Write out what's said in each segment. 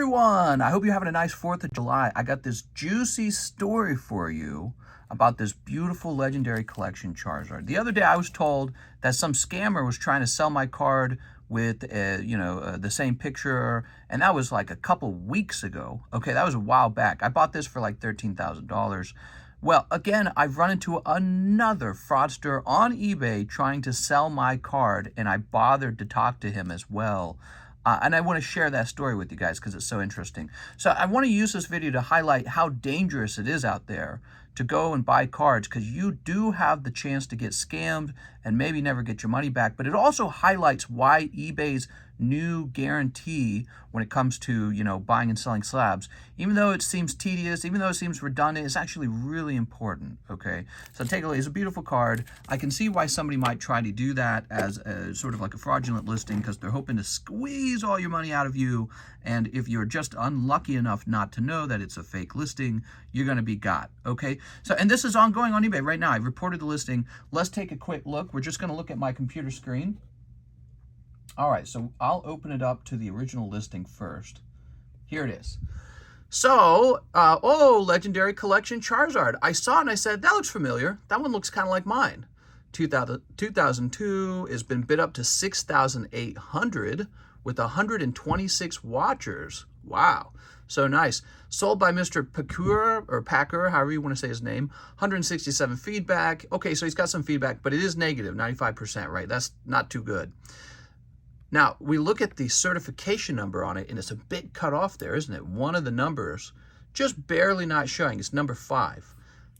everyone, I hope you're having a nice 4th of July. I got this juicy story for you about this beautiful legendary collection Charizard. The other day I was told that some scammer was trying to sell my card with the same picture, and that was like a couple weeks ago. Okay, that was a while back. I bought this for like $13,000. Well, again, I've run into another fraudster on eBay trying to sell my card, and I bothered to talk to him as well. And I want to share that story with you guys because it's so interesting. So I want to use this video to highlight how dangerous it is out there to go and buy cards, because you do have the chance to get scammed and maybe never get your money back. But it also highlights why eBay's new guarantee when it comes to, buying and selling slabs, even though it seems tedious, even though it seems redundant, it's actually really important. Okay, so take a look. It's a beautiful card. I can see why somebody might try to do that as a sort of like a fraudulent listing, because they're hoping to squeeze all your money out of you. And if you're just unlucky enough not to know that it's a fake listing, you're going to be got. Okay, so, and this is ongoing on eBay right now. I've reported the listing. Let's take a quick look. We're just going to look at my computer screen. All right, so I'll open it up to the original listing first. Here it is. So, legendary collection Charizard. I saw it and I said, that looks familiar. That one looks kind of like mine. 2002 has been bid up to $6,800 with 126 watchers. Wow, so nice. Sold by Mr. Packer, however you want to say his name. 167 feedback. Okay, so he's got some feedback, but it is negative, 95%, right? That's not too good. Now, we look at the certification number on it, and it's a bit cut off there, isn't it? One of the numbers just barely not showing. It's number 5.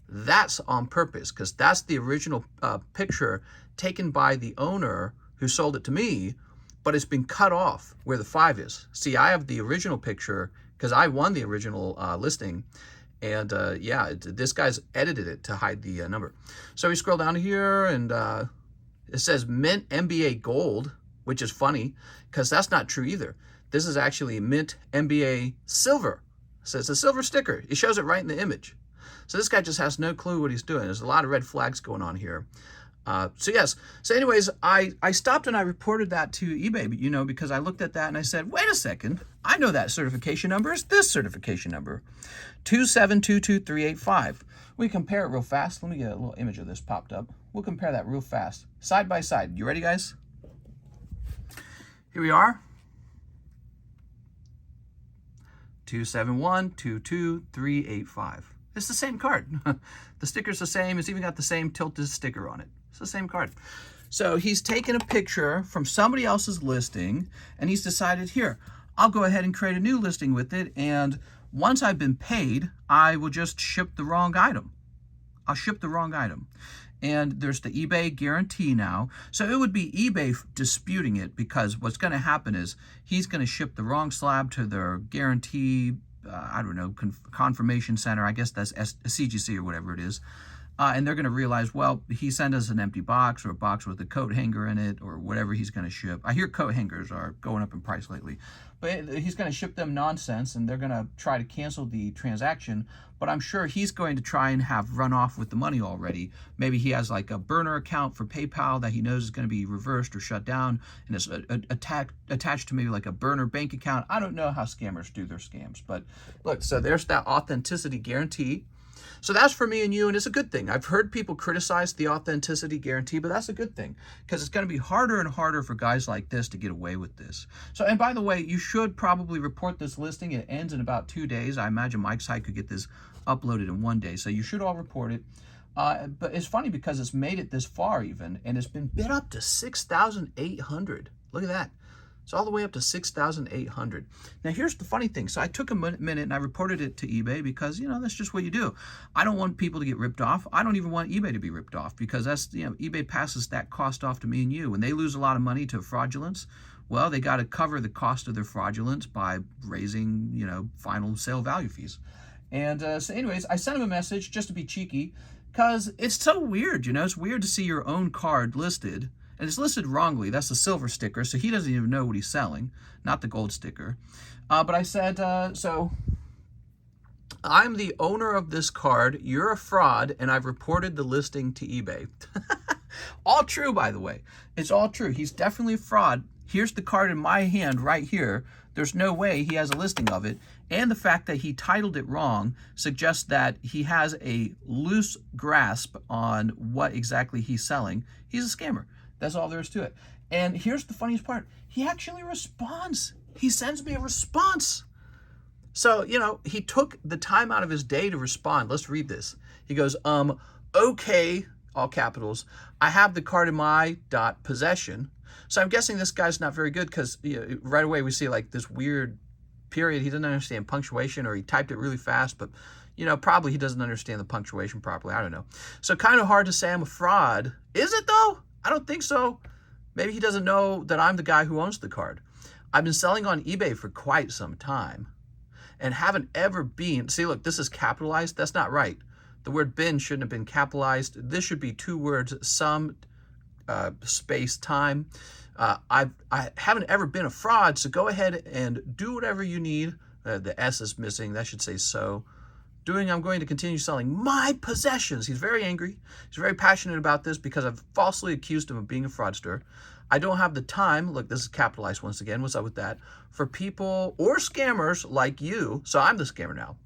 That's on purpose, because that's the original picture taken by the owner who sold it to me, but it's been cut off where the 5 is. See, I have the original picture because I won the original listing, and this guy's edited it to hide the number. So we scroll down here, and it says Mint NBA Gold, which is funny because that's not true either. This is actually Mint NBA Silver. So it's a silver sticker. It shows it right in the image. So this guy just has no clue what he's doing. There's a lot of red flags going on here. So anyways, I stopped and I reported that to eBay, because I looked at that and I said, wait a second, I know that certification number is this certification number, 2722385. We compare it real fast. Let me get a little image of this popped up. We'll compare that real fast, side by side. You ready, guys? Here we are. 271222385. It's the same card. The sticker's the same. It's even got the same tilted sticker on it. It's the same card. So he's taken a picture from somebody else's listing, and he's decided, here, I'll go ahead and create a new listing with it, and once I've been paid, I will just ship the wrong item. I'll ship the wrong item. And there's the eBay guarantee now. So it would be eBay disputing it, because what's going to happen is he's going to ship the wrong slab to their guarantee, confirmation center. I guess that's CGC or whatever it is. And they're going to realize, well, he sent us an empty box or a box with a coat hanger in it or whatever he's going to ship. I hear coat hangers are going up in price lately. But he's going to ship them nonsense, and they're going to try to cancel the transaction. But I'm sure he's going to try and have run off with the money already. Maybe he has like a burner account for PayPal that he knows is going to be reversed or shut down, and it's attached to maybe like a burner bank account. I don't know how scammers do their scams. But look, so there's that authenticity guarantee. So that's for me and you, and it's a good thing. I've heard people criticize the authenticity guarantee, but that's a good thing, because it's going to be harder and harder for guys like this to get away with this. So, and by the way, you should probably report this listing. It ends in about 2 days. I imagine Mike's site could get this uploaded in 1 day, so you should all report it. But it's funny because it's made it this far even, and it's been bid up to 6,800. Look at that. It's all the way up to 6,800. Now, here's the funny thing. So I took a minute and I reported it to eBay because, that's just what you do. I don't want people to get ripped off. I don't even want eBay to be ripped off, because that's, eBay passes that cost off to me and you. When they lose a lot of money to fraudulence, well, they got to cover the cost of their fraudulence by raising, final sale value fees. And so anyways, I sent him a message just to be cheeky, because it's so weird, it's weird to see your own card listed. And it's listed wrongly. That's the silver sticker, so he doesn't even know what he's selling, not the gold sticker. But I said, so I'm the owner of this card. You're a fraud, and I've reported the listing to eBay. All true, by the way. It's all true. He's definitely a fraud. Here's the card in my hand right here. There's no way he has a listing of it. And the fact that he titled it wrong suggests that he has a loose grasp on what exactly he's selling. He's a scammer. That's all there is to it. And here's the funniest part. He actually responds. He sends me a response. So, you know, he took the time out of his day to respond. Let's read this. He goes, okay, all capitals, I have the card in my possession. So I'm guessing this guy's not very good because right away we see like this weird period. He doesn't understand punctuation, or he typed it really fast, but you know, probably he doesn't understand the punctuation properly. I don't know. So kind of hard to say I'm a fraud. Is it though? I don't think so. Maybe he doesn't know that I'm the guy who owns the card. I've been selling on eBay for quite some time and haven't ever been, see, look, this is capitalized. That's not right. The word been shouldn't have been capitalized. This should be 2 words, some space time. I haven't ever been a fraud, so go ahead and do whatever you need. The S is missing. That should say so. I'm going to continue selling my possessions. He's very angry. He's very passionate about this because I've falsely accused him of being a fraudster. I don't have the time. Look, this is capitalized once again. What's up with that? For people or scammers like you. So I'm the scammer now.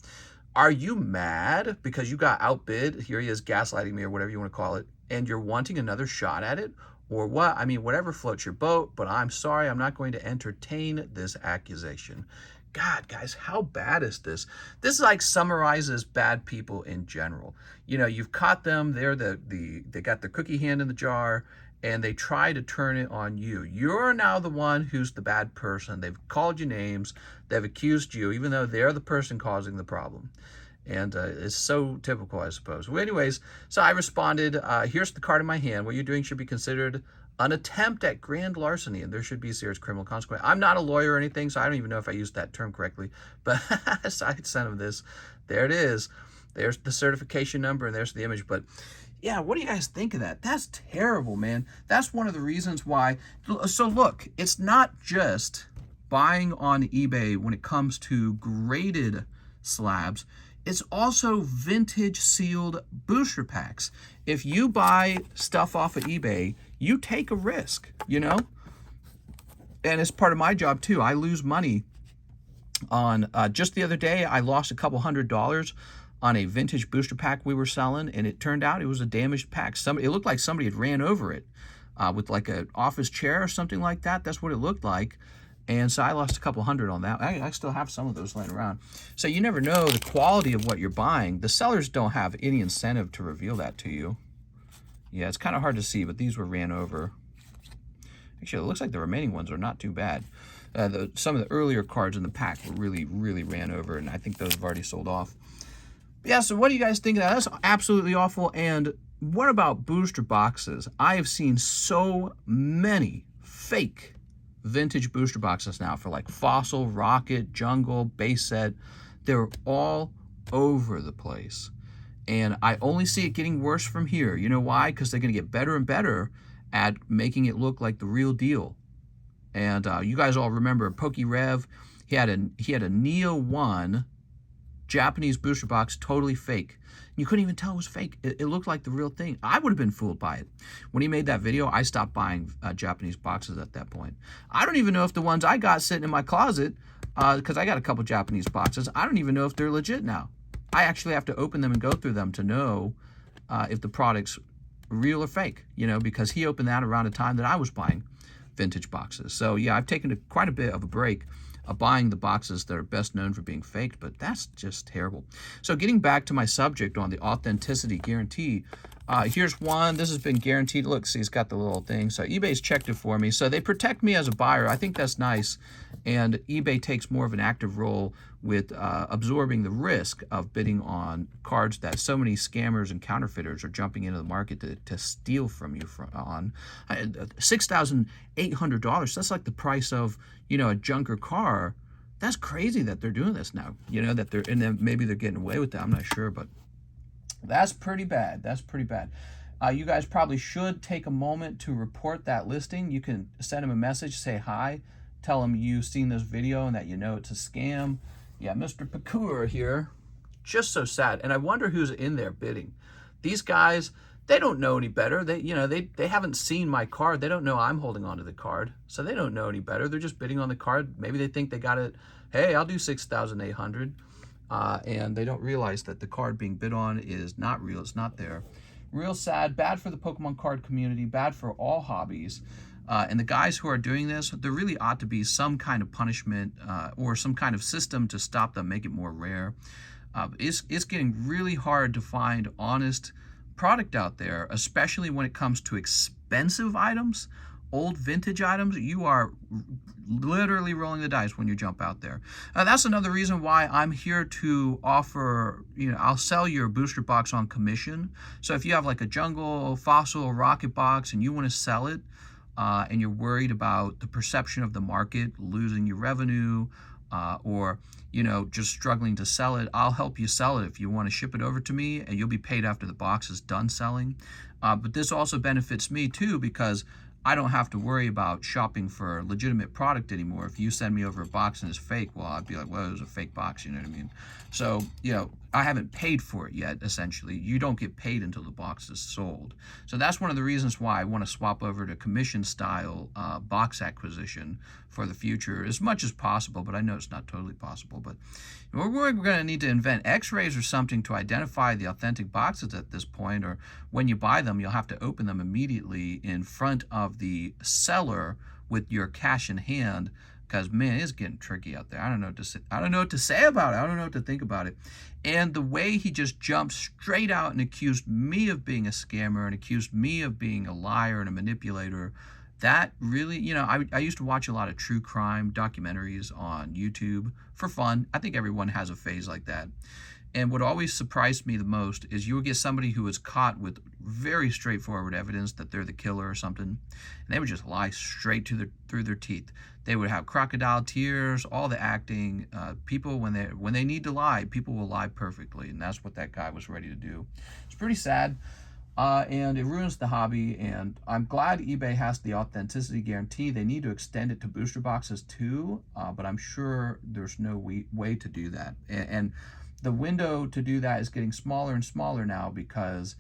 Are you mad because you got outbid? Here he is gaslighting me, or whatever you want to call it, and you're wanting another shot at it? Or what? I mean, whatever floats your boat, but I'm sorry, I'm not going to entertain this accusation. God, guys, how bad is this? This like summarizes bad people in general. You know, you've caught them, they got the cookie hand in the jar, and they try to turn it on you. You're now the one who's the bad person. They've called you names, they've accused you, even though they're the person causing the problem. And it's so typical, I suppose. Well, anyways, so I responded, here's the card in my hand. What you're doing should be considered an attempt at grand larceny, and there should be serious criminal consequence. I'm not a lawyer or anything, so I don't even know if I used that term correctly, but so I sent him this. There it is. There's the certification number, and there's the image. But yeah, what do you guys think of that? That's terrible, man. That's one of the reasons why. So look, it's not just buying on eBay when it comes to graded slabs. It's also vintage sealed booster packs. If you buy stuff off of eBay, you take a risk, you know? And it's part of my job too. I lose money on, just the other day, I lost a couple $100 on a vintage booster pack we were selling, and it turned out it was a damaged pack. It looked like somebody had ran over it with like an office chair or something like that. That's what it looked like. And so I lost a couple $100 on that. I still have some of those laying around. So you never know the quality of what you're buying. The sellers don't have any incentive to reveal that to you. Yeah, it's kind of hard to see, but these were ran over. Actually, it looks like the remaining ones are not too bad. Some of the earlier cards in the pack were really, really ran over, and I think those have already sold off. But yeah, so what do you guys think of that? That's absolutely awful. And what about booster boxes? I have seen so many fake vintage booster boxes now for like Fossil, Rocket, Jungle, Base Set. They're all over the place. And I only see it getting worse from here. You know why? Because they're going to get better and better at making it look like the real deal. And you guys all remember PokeRev. He had a Neo 1 Japanese booster box, totally fake. You couldn't even tell it was fake. It looked like the real thing. I would have been fooled by it. When he made that video, I stopped buying Japanese boxes at that point. I don't even know if the ones I got sitting in my closet, because I got a couple Japanese boxes, I don't even know if they're legit now. I actually have to open them and go through them to know if the product's real or fake, you know, because he opened that around a time that I was buying vintage boxes. So yeah, I've taken quite a bit of a break of buying the boxes that are best known for being faked, but that's just terrible. So getting back to my subject on the authenticity guarantee, here's one. This has been guaranteed. Look, see, it's got the little thing. So eBay's checked it for me. So they protect me as a buyer. I think that's nice. And eBay takes more of an active role with absorbing the risk of bidding on cards that so many scammers and counterfeiters are jumping into the market to steal from you on. $6,800, that's like the price of, you know, a junker car. That's crazy that they're doing this now. You know, that and then maybe they're getting away with that. I'm not sure, but that's pretty bad. That's pretty bad. You guys probably should take a moment to report that listing. You can send them a message, say hi, tell them you've seen this video and that you know it's a scam. Yeah, Mr. Pakur here. Just so sad. And I wonder who's in there bidding. These guys, They don't know any better. They haven't seen my card. They don't know I'm holding onto the card, so they don't know any better. They're just bidding on the card. Maybe they think they got it. Hey, I'll do 6,800, and they don't realize that the card being bid on is not real. It's not there. Real sad. Bad for the Pokemon card community. Bad for all hobbies. And the guys who are doing this, there really ought to be some kind of punishment or some kind of system to stop them, make it more rare. It's getting really hard to find honest product out there, especially when it comes to expensive items, old vintage items. You are literally rolling the dice when you jump out there. That's another reason why I'm here to offer, I'll sell your booster box on commission. So if you have like a jungle, fossil, rocket box and you want to sell it, and you're worried about the perception of the market, losing your revenue, or just struggling to sell it, I'll help you sell it if you want to ship it over to me, and you'll be paid after the box is done selling. But this also benefits me too, because I don't have to worry about shopping for legitimate product anymore. If you send me over a box and it's fake, well, I'd be like, well, it was a fake box, you know what I mean? So, I haven't paid for it yet, essentially. You don't get paid until the box is sold. So that's one of the reasons why I want to swap over to commission-style box acquisition for the future as much as possible, but I know it's not totally possible. But we're going to need to invent x-rays or something to identify the authentic boxes at this point, or when you buy them, you'll have to open them immediately in front of the seller with your cash in hand, because man, it's getting tricky out there. I don't know what to say. I don't know what to say about it. I don't know what to think about it. And the way he just jumped straight out and accused me of being a scammer and accused me of being a liar and a manipulator, that really, I used to watch a lot of true crime documentaries on YouTube for fun. I think everyone has a phase like that. And what always surprised me the most is you would get somebody who was caught with very straightforward evidence that they're the killer or something, and they would just lie straight through their teeth. They would have crocodile tears, all the acting. People, when they need to lie, people will lie perfectly, and that's what that guy was ready to do. It's pretty sad, and it ruins the hobby. And I'm glad eBay has the authenticity guarantee. They need to extend it to booster boxes too, but I'm sure there's no way to do that. And the window to do that is getting smaller and smaller now, because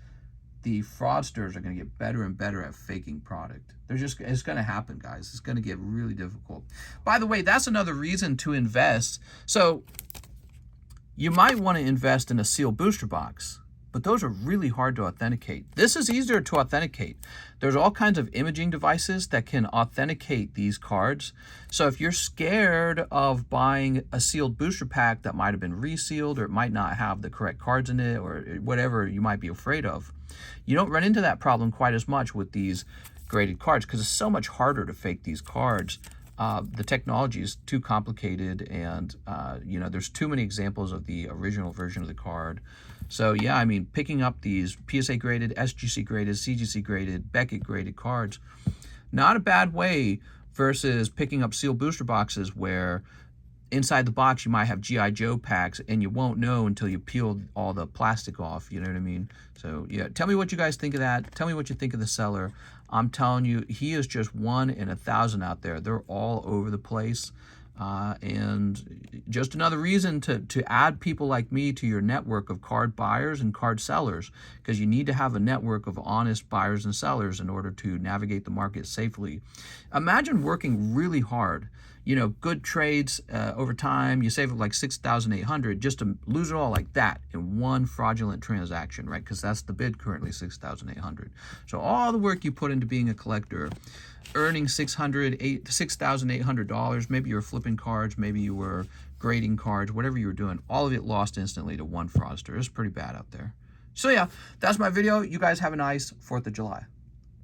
the fraudsters are going to get better and better at faking product. It's going to happen, guys. It's going to get really difficult. By the way, that's another reason to invest. So you might want to invest in a sealed booster box, but those are really hard to authenticate. This is easier to authenticate. There's all kinds of imaging devices that can authenticate these cards. So if you're scared of buying a sealed booster pack that might have been resealed, or it might not have the correct cards in it, or whatever you might be afraid of, you don't run into that problem quite as much with these graded cards, because it's so much harder to fake these cards. The technology is too complicated, and there's too many examples of the original version of the card. So yeah, I mean, picking up these PSA graded, SGC graded, CGC graded, Beckett graded cards, not a bad way, versus picking up sealed booster boxes where inside the box you might have G.I. Joe packs and you won't know until you peel all the plastic off, you know what I mean? So yeah, tell me what you guys think of that. Tell me what you think of the seller. I'm telling you, he is just 1 in 1,000 out there. They're all over the place. And just another reason to add people like me to your network of card buyers and card sellers, because you need to have a network of honest buyers and sellers in order to navigate the market safely. Imagine working really hard, good trades over time. You save like 6,800 just to lose it all like that in one fraudulent transaction, right? Because that's the bid currently, 6,800. So all the work you put into being a collector, earning $6,800, maybe you were flipping cards, maybe you were grading cards, whatever you were doing, all of it lost instantly to one fraudster. It's pretty bad out there. So yeah, that's my video. You guys have a nice 4th of July.